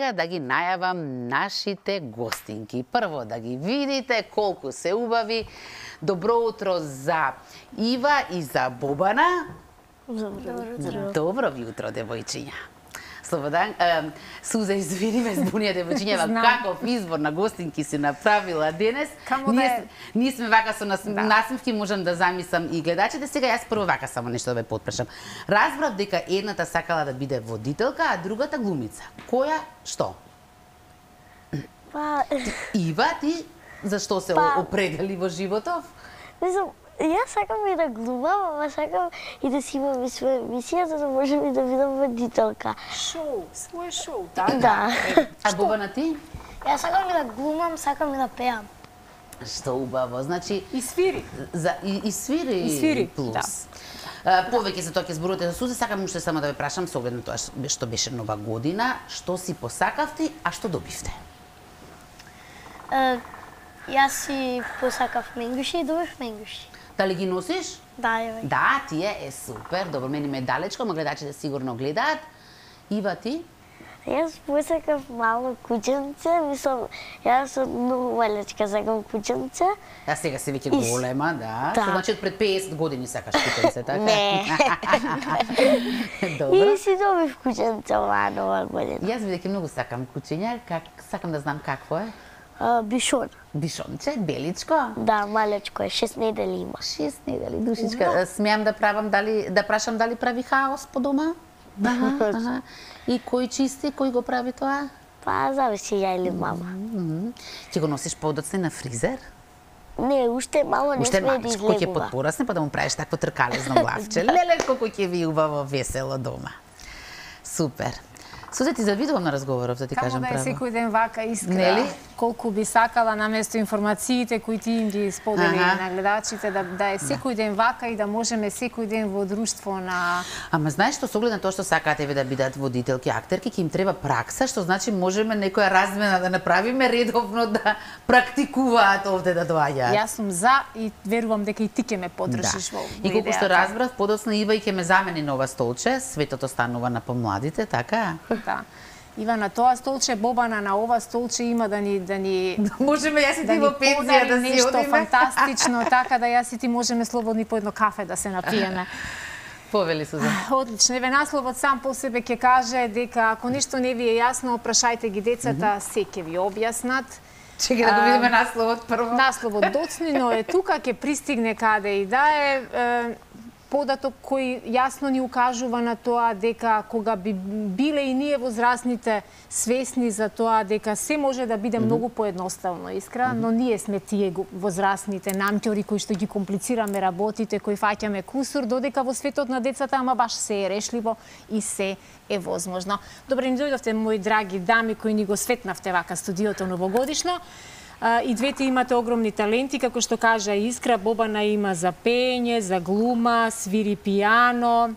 сега да ги најавам нашите гостинки. Прво да ги видите колку се убави. Добро утро за Ива и за Бобана. Добро ви утро, девојчиња. Слободан, Суза, извини ме, збунија девојчиња, каков избор на гостинки си направила денес. Ние сме вака со насмевки, можам да замислам и гледачите. Сега јас прво вака само нешто да ве потпрашам. Разбрав дека едната сакала да биде водителка, а другата глумица. Која што? Ива, ти зашто се определи во животов? Јас сакам и да глумам, ама сакам и да си имам и своја емисија, за да можем и да бидам водителка. Шоу, своје шоу, така? Да. А Бобана ти? Јас сакам и да глумам, сакам и да пеам. Што убаво, значи... И свири. И свири плюс. Повеќе за тоа ќе зборувате за Суза, сакам уште само да ве прашам со оглед на тоа што беше нова година, што си посакавте, а што добивте? Јас си посакав менгуши и добив менгуши. Дали ги носиш? Да, јаве. Да, тие е супер. Добро, мене ме далечко, ма гледачите сигурно гледаат. Ива, ти? Јас посакав мало кученце, мислам, јас сум многу малечка сакам кученце. А сега си веќе голема, да. Што значи од пред 50 години сакаш кученце, така? Не. Добро. И си добив кученце оваа нова година. Јас бидејќи многу сакам кучиња, сакам да знам какво е. Бишон. Бишонче, беличко? Да, малечко е, 6 недели има. 6 недели, душичка. Смеам да прашам дали прави хаос по дома? И кој чисти, кој го прави тоа? Па, зависи ја или мама. Ќе го носиш подоцне на фризер? Не, уште мало не сме да излегува. Кој ќе подпорасне, па да му правиш такво тркалезно главче. Леле, колко ќе ви убаво весело дома. Супер. Суза, ти завидувам на разговоров, да ти кажам право. Камо да е секој ден вака искра. Нели? Колку би сакала наместо информациите кои ти им ги сподели на гледачите, да е секој ден вака и да можеме секој ден во друштво на... Ама знаеш што, со оглед на тоа што сакаат еве да бидат водителки, актерки, ќе им треба пракса, што значи можеме некоја размена да направиме редовно да практикуваат овде да доаѓаат. Јас сум за и верувам дека и ти ќе ме поддржиш во идејата. И колку што разбрав, подоцна Ива и ќе ме замени на ова столче, светото станува на помладите, така? Да. Ива на тоа столче, Бобана на ова столче има да ни можеме јас и ти во пензија да си нешто одиме. Фантастично, така да јас и ти можеме слободни по едно кафе да се напиеме. Повели Суза. Одлично. Еве насловот сам по себе ќе каже дека ако нешто не ви е јасно, прашајте ги децата, се ќе ви објаснат. Чекај да го видиме насловот прво. Насловот доцни, но е тука, ќе пристигне каде и да е податок кој јасно ни укажува на тоа дека кога би биле и ние возрастните свесни за тоа дека се може да биде многу поедноставно, искра, но ние сме тие возрастните намтјори кои што ги комплицираме работите, кои фаќаме кусур, додека во светот на децата ама баш се е решливо и се е возможно. Добре ни дојдовте, мои драги дами, кои ни го светнавте вака студиото новогодишно. И двете имате огромни таленти, како што кажа Искра, Бобана има за пење, за глума, свири пијано,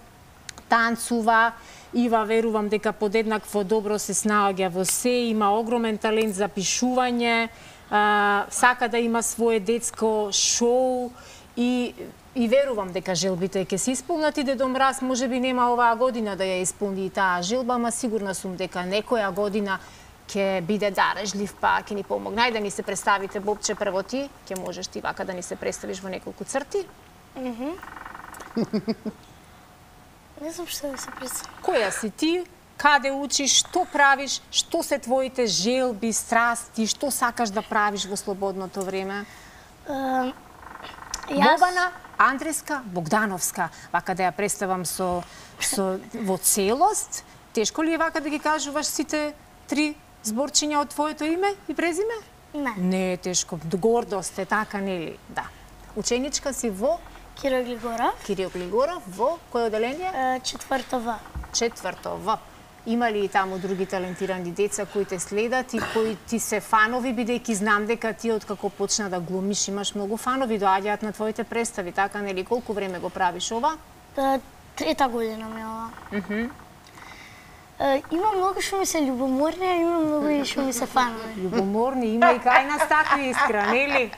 танцува. Ива, верувам дека подеднакво добро се снаоѓа во се, има огромен талент за пишување, сака да има свое детско шоу и верувам дека желбите ќе се исполнат и Дедо Мраз можеби нема оваа година да ја исполни таа желба, ама сигурна сум дека некоја година ќе биде дарежлив, па ќе ни помогне. Ајде да ни се представите, Бобче, прво ти. Ќе можеш ти вака да ни се представиш во неколку црти. Не знам што да се представам. Која си ти? Каде учиш? Што правиш? Што се твоите желби, страсти? Што сакаш да правиш во слободното време? Бобана, Андреска, Богдановска. Вака да ја представам во целост. Тешко ли е вака да ги кажуваш сите 3 зборчиња од твоето име и презиме? Не. Не е тешко. Гордост е така, нели? Да. Ученичка си во Кирил Глигоров. Кирил Глигоров во кој оделение? 4-то В. 4-то В. Има ли и таму други талентирани деца кои те следат и кои ти се фанови, бидејќи знам дека ти откако почна да глумиш имаш многу фанови, доаѓаат на твоите представи, така нели? Колку време го правиш ова? 3-та година ми ова. Има многу што ми се љубоморни, а има многу и што ми се фанови. Љубоморни, има и кај нас такви, Искра, нели?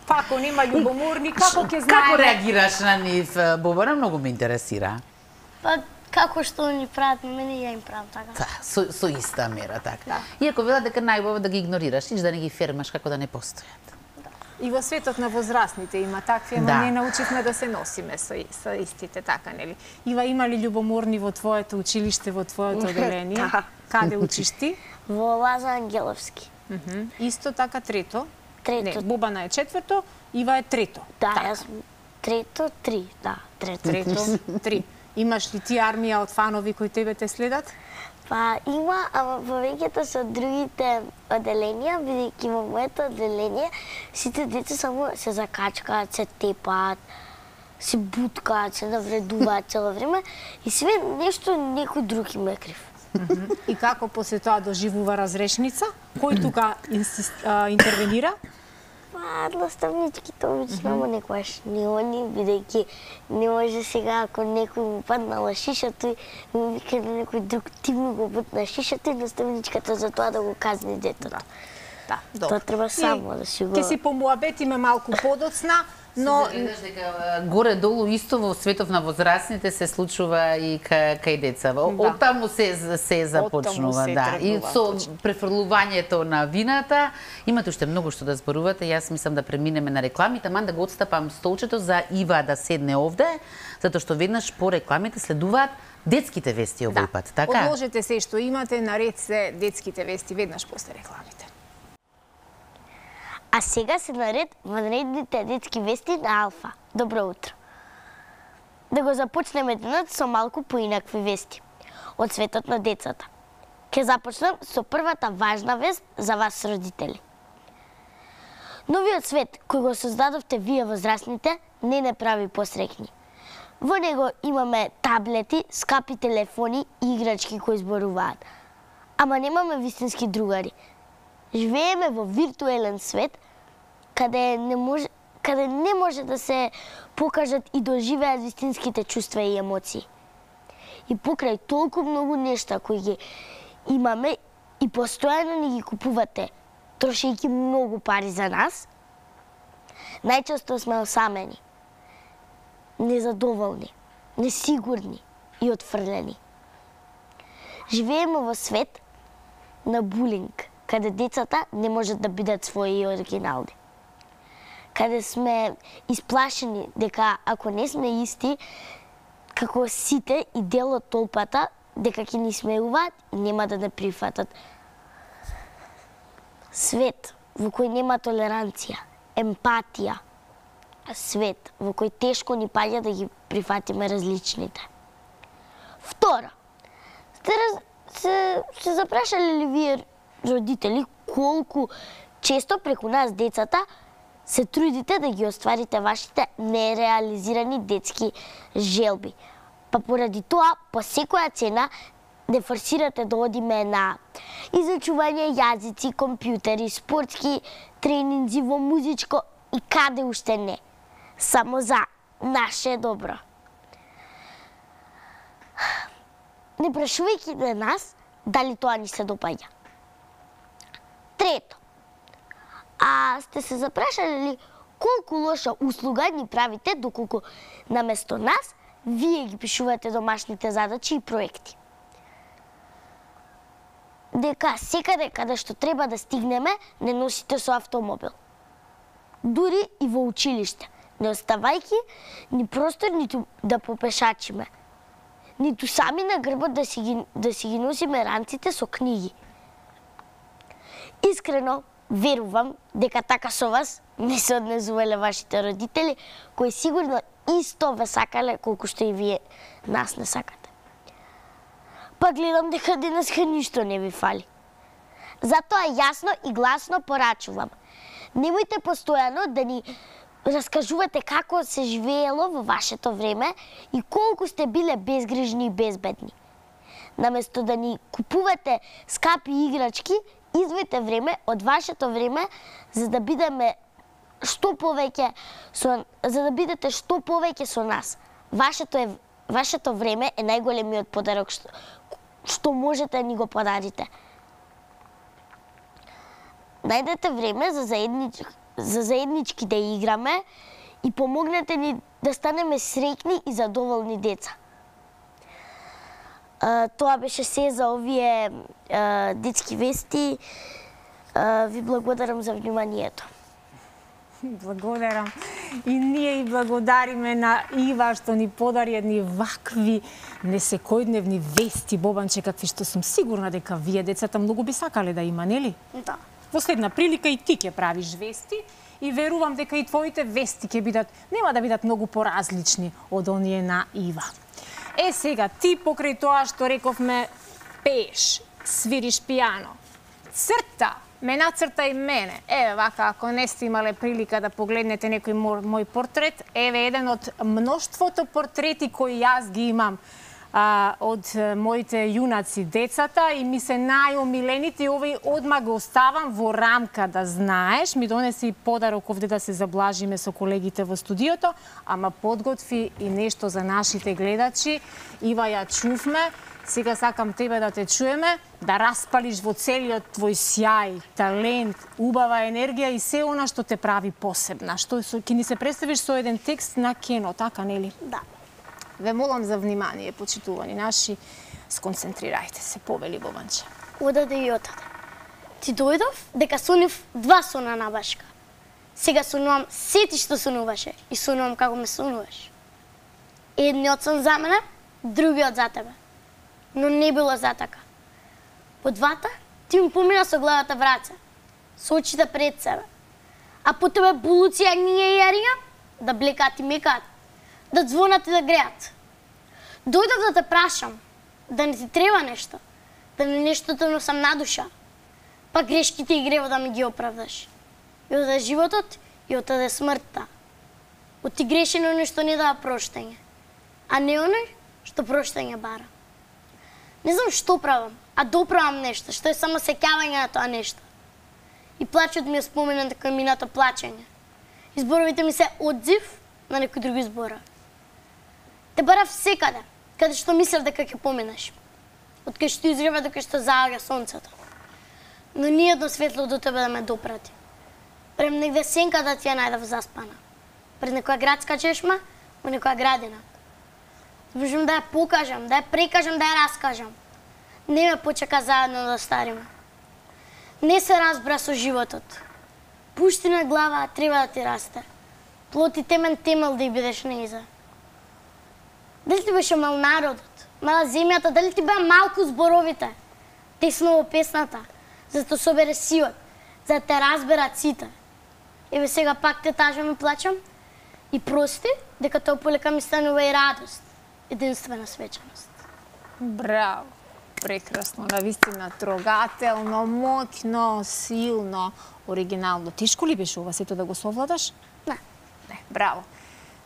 Па ако нема љубоморни, како ќе знаеме? Како реагираш на нив, Бобана? Многу ме интересира. Па, Како што они прават на мене, ја им правам така. Да, со иста мера, така. Иако велат дека најубаво да ги игнорираш, иш да не ги фермаш како да не постојат. И во светот на возрастните има такви, ама ние научивме да се носиме со истите, така, нели? Ива, има ли љубоморни во твоето училиште, во твоето одделение? Каде учиш ти? Во Лазар Ангеловски. Исто така трето? Трето. Не, Бобана е четврто, Ива е трето. Да, јас трето, три, да, трето. Трето, три. Имаш ли ти армија од фанови кои тебе те следат? Па има, ама повеќето со другите одделенија, бидејќи во моето одделение сите деца само се закачкаат, се тепаат, се буткаат, се навредуваат цело време и све нешто некој друг им е крив. И како после тоа доживува разрешница? Кој тука интервенира? Па, наставничките обично, ама некојаш не они, бидејќи не може сега ако некој му паднала шишето и му вика на некој друг ти му го бутна шишето и наставничката за тоа да го казни детето. Да, добро. Тоа треба само да си го... Ке си помуабетиме малку подоцна, но... Гледаш дека горе-долу исто во светов на возрастните се случува и кај деца. Од таму се започнува, да. И со префрлувањето на вината, имате уште многу што да зборувате. Јас мислам да преминеме на рекламите, ман да го отстапам столчето за Ива да седне овде, затоа што веднаш по рекламите следуваат детските вести овој пат, така? Одложете се што имате, наред се детските вести веднаш после рекламите. А сега се наред ванредните детски вести на Алфа. Добро утро. Да го започнеме денот со малку поинакви вести од светот на децата. Ке започнам со првата важна вест за вас родители. Новиот свет кој го создадовте вие возрастните не прави посрекни. Во него имаме таблети, скапи телефони и играчки кои зборуваат. Ама немаме вистински другари. Живееме во виртуелен свет каде не може да се покажат и доживеат вистинските чувства и емоции. И покрај толку многу нешта кои ги имаме и постојано ни ги купувате, трошејќи многу пари за нас, најчесто сме осамени, незадоволни, несигурни и отфрлени. Живееме во свет на булинг, каде децата не можат да бидат своји и оригинални. Каде сме исплашени дека ако не сме исти како сите и дел од толпата, дека ќе ни смеуваат и нема да не прифатат. Свет во кој нема толеранција, емпатија, свет во кој тешко ни паѓа да ги прифатиме различните. Второ, се запрашале ли вие родители колку често преку нас децата се трудите да ги остварите вашите нереализирани детски желби. Па поради тоа, по секоја цена, не форсирате да одиме на изучување јазици, компјутери, спортски тренинзи во музичко и каде уште не. Само за наше добро. Не прашувајќи на нас дали тоа ни се допаѓа. Трето, а сте се запрашали ли колку лоша услуга ни правите доколку наместо нас вие ги пишувате домашните задачи и проекти? Дека секаде каде што треба да стигнеме не носите со автомобил. Дури и во училиште, не оставајќи ни простор ниту да попешачиме, ниту сами на грбот да си ги носиме ранците со книги. Искрено верувам дека така со вас не се однесувале вашите родители, кои сигурно исто ве сакале колку што и вие нас не сакате. Па гледам дека денеска ништо не ви фали. Затоа јасно и гласно порачувам. Немојте постојано да ни раскажувате како се живеело во вашето време и колку сте биле безгрижни и безбедни. Наместо да ни купувате скапи играчки, издвојте време од вашето време за да бидете што повеќе со нас. Вашето време е најголемиот подарок што можете да ни го подарите. Најдете време за заеднички да играме и помогнете ни да станеме среќни и задоволни деца. Тоа беше се за овие детски вести. Ви благодарам за вниманието. Благодарам. И ние и благодариме на Ива што ни подари едни вакви несекојдневни вести, Бобанче, какви што сум сигурна дека вие децата многу би сакале да има, нели? Да. Во следна прилика и ти ќе правиш вести и верувам дека и твоите вести ќе бидат, нема да бидат многу поразлични од оние на Ива. Сега ти покрај тоа што рековме пееш, свириш пијано, црта, ме нацрта и мене. Еве вака, ако не сте имале прилика да погледнете некој мој портрет, еве еден од мноштвото портрети кои јас ги имам од моите јунаци децата и ми се најомилените и овој одма го оставам во рамка, да знаеш. Ми донесе и подарок овде да се заблажиме со колегите во студиото, ама подготви и нешто за нашите гледачи. Ива, ја чувме. Сега сакам тебе да те чуеме, да распалиш во целиот твој сјај, талент, убава енергија и се она што те прави посебна. Што ќе ни се представиш со еден текст на кино, така нели? Да. Ве молам за внимание, почитувани наши, сконцентрирајте се, повели Бобанче. Одаде и отаде. Ти дојдов дека сонив 2 сона на башка. Сега сонувам сети што сонуваше и сонувам како ме сонуваш. Едниот сон за мене, другиот за тебе. Но не било за така. По двата ти ми помина со главата в раце, со очите пред себе. А по тебе булуци агниња и јарија, да блекат и мекат, да звонат и да греат. Дојдов да те прашам, да не ти треба нешто, да не нешто те носам на душа, па грешките и грево да ми ги оправдаш. И одаде животот и одаде смртта. Од ти грешено нешто не дава проштање, а не оној што проштање бара. Не знам што правам, а доправам нешто, што е само сеќавање на тоа нешто. И плачот ми е споменен дека минато плачење. Изборовите ми се одзив на некој други збора. Те барав секаде, каде што мислев дека ќе поминеш. Од кај што изгрева до кај што зааѓа сонцето. Но ниедно светло до тебе да ме допрати. Прем негде сенка да ти ја најдав заспана. Пред некоја градска чешма, во некоја градина. Можам да ја покажам, да ја прекажам, да ја раскажам. Не ме почека заедно да стариме. Не се разбра со животот. Пушти на глава треба да ти расте. Плоти темен темел да ја бидеш неиза. Дали ти беше мал народот, мала земјата, дали ти беа малку зборовите, тесно во песната, за да собере сиот, за да те разберат сите. Еве сега пак те тажам и плачам и прости дека тоа полека ми станува и радост. Единствена свечаност. Браво! Прекрасно, навистина трогателно, моќно, силно, оригинално. Тешко ли беше ова сето да го совладаш? Не. Не, браво.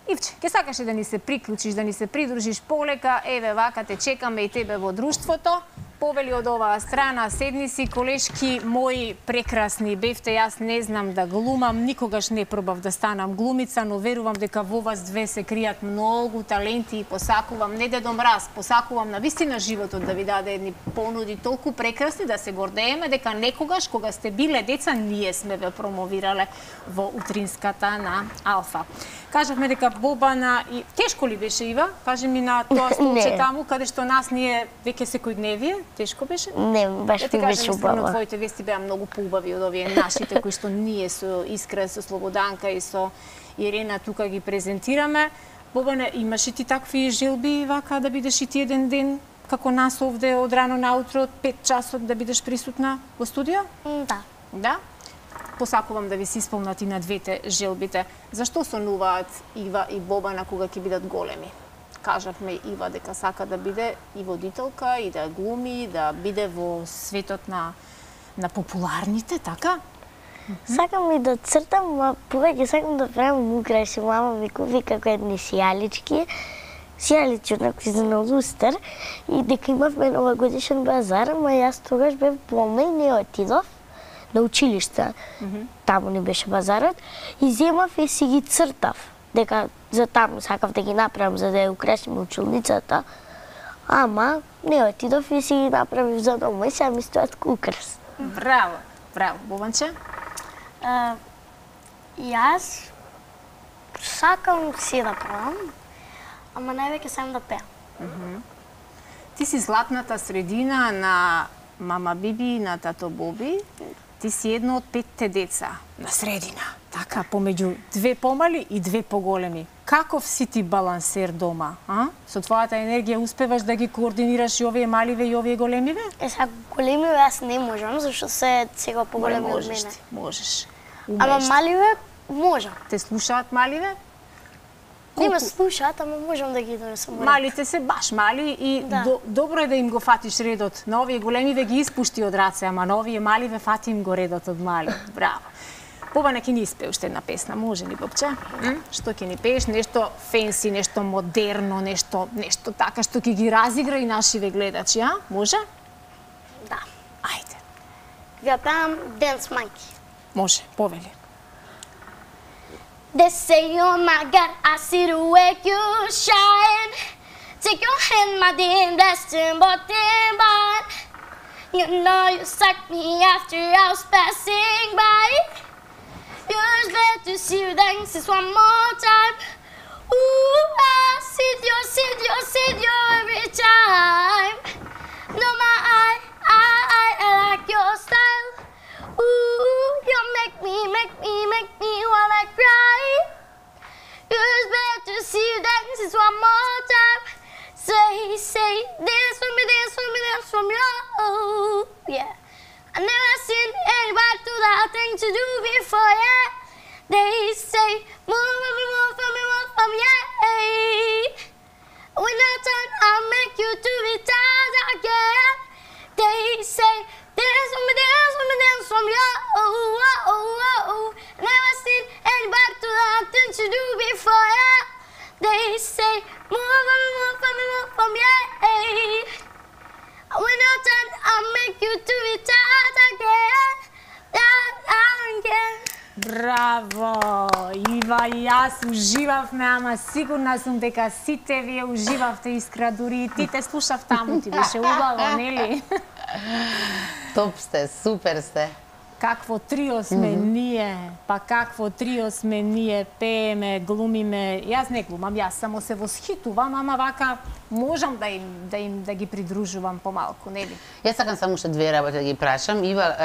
Ивче, ке сакаше да ни се приклучиш, да ни се придружиш полека, еве вака те чекаме и тебе во друштвото. Повели од оваа страна, седни си, колешки мои прекрасни бевте, јас не знам да глумам, никогаш не пробав да станам глумица, но верувам дека во вас две се кријат многу таленти и посакувам, не Дедо Мраз, посакувам на вистина животот да ви даде едни понуди толку прекрасни да се гордееме дека некогаш кога сте биле деца ние сме ве промовирале во утринската на Алфа. Кажавме дека Бобана и тешко ли беше, Ива? Кажи ми на тоа столче таму каде што нас ние веќе секојдневие. Тешко беше? Не, баш ми беше убаво. Твоите вести беа многу поубави од овие нашите кои што ние со Искра, со Слободанка и со Ирена тука ги презентираме. Бобане, имаш и ти такви желби вака да бидеш и ти еден ден како нас овде од рано наутро 5 часот да бидеш присутна во студио? Да. Да? Посакувам да ви се исполнат и на двете желбите. Зашто сонуваат Ива и Бобана кога ќе бидат големи? Кажавме Ива дека сака да биде и водителка, и да глуми, да биде во светот на популарните, така? Сакам и да цртам, а повеќе сакам да правам украси. Мама ми купи како едни сијалички, сијалички однакви за на лустер, и дека имавме новогодишен базар, ама јас тогаш бев болна и не отидов на училиште. Таму не беше базарот, и земав и си ги цртав. Дека за таму сакав да ги направам за да ја украсим училницата, ама не отидов и си ги направив за дома и сега ми стојат украс. Браво, браво. Бобанче? Јас сакам се да правам, ама највеќе сакам да пеам. Ти си златната средина на мама Биби и на тато Боби. Ти си едно од 5 деца на средина. Така, помеѓу 2 помали и 2 поголеми. Каков си ти балансер дома, а? Со твојата енергија успеваш да ги координираш и овие маливе и овие големиве? Сега големиве аз не можам, зашто се сега поголеми од мене. Можеш. Ама маливе можам. Те слушаат маливе? Не ме слушаат, ама можам да ги донесам. Малите се баш мали и добро е да им го фатиш редот. На овие големиве ги испушти од раце, ама на овие маливе фати им го редот од мали. Браво. Бобана, ќе ни испее уште една песна, може ли, Бобче? Што ќе ни пееш? Нешто фенси, нешто модерно, нешто така што ќе ги разигра и нашиве гледачи, а? Може? Да. Ајде. Ја пеам Dance Monkey. Може, повели. They say, oh my God, I see the way you shine. Take your hand, my dear, that's bottom line. You know you sucked me after I was passing by. You just let to see you dance one more time. Ooh, I see you every time. No, I like your style. Ooh, you make me wanna cry. You just let to see you dance one more time. Say, dance for me, dance for me, oh, yeah. I never seen anybody do that thing to do before, yeah. They say, move for me, yeah. When I turn, I'll make you do it tired again. They say, dance for me, dance for me, oh, oh, oh, oh. Never seen anybody do that thing to do before, yeah. They say, move for me, yeah. When I turn, I'll make you do it tired again. Браво! Ива и јас уживавме, ама сигурна сум дека сите вие уживавте, Искра, дури и ти те слушав таму, ти беше убаво, нели? Топ сте, супер сте. Какво трио сме ние, па какво трио сме ние, пееме, глумиме. Јас не глумам, јас само се восхитувам, ама вака можам да ги придружувам помалку, нели? Јас сакам само уште 2 работи да ги прашам. Ива,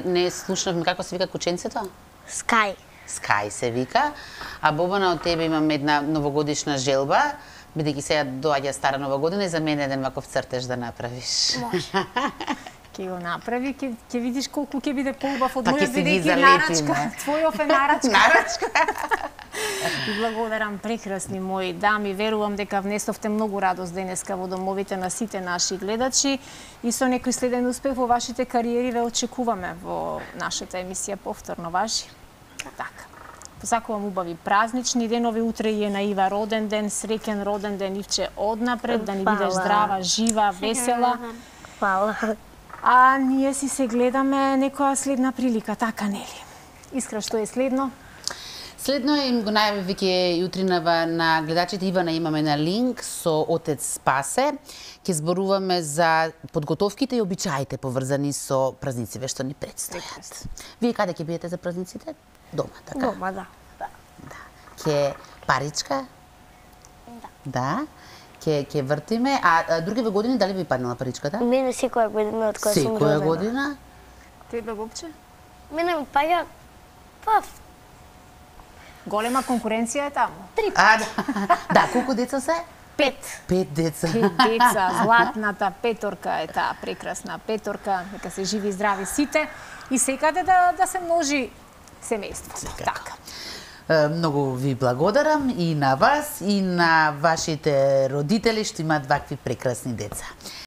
не слушнавме како се вика кученцето? Sky. Sky се вика. А Бобана, од тебе имам една новогодишна желба, бидејќи сега доаѓа стара нова година и за мене еден ваков цртеж да направиш. Може. Ќе го направи, ќе видиш колку ќе биде поубав од Па ќе мојот, си ги бидејќи залепиме. нарачка. Твојов е нарачка. Нарачка. И благодарам, прекрасни мои дами, верувам дека внесовте многу радост денеска во домовите на сите наши гледачи и со некој следен успех во вашите кариери ве очекуваме во нашата емисија повторно, важи? Така. Посакувам убави празнични денови, утре е на Ива роден ден, среќен роден ден, Ивче, однапред, да ни бидеш здрава, жива, весела. Фала. А ние си се гледаме некоја следна прилика, така нели? Искра, што е следно? Следно им го најавив веќе јутринава на гледачите. Ивана, имаме на линк со отец Спасе. Ќе зборуваме за подготовките и обичаите поврзани со празниците што ни предстојат. Вие каде ќе бидете за празниците? Дома, така? Дома, да. Ќе паричка? Да. Ќе вртиме. А другиве години дали ви паднала паричката? Мене секоја година од која сум родена. Секоја година? Тебе, Бобче? Мене ми паѓа, па, Голема конкуренција е таму. 3 А, да, колку деца се? 5. 5 деца. 5 деца, златната петорка е таа прекрасна петорка, нека се живи и здрави сите и секаде да се множи семејството. Така. Многу ви благодарам и на вас и на вашите родители што имаат вакви прекрасни деца.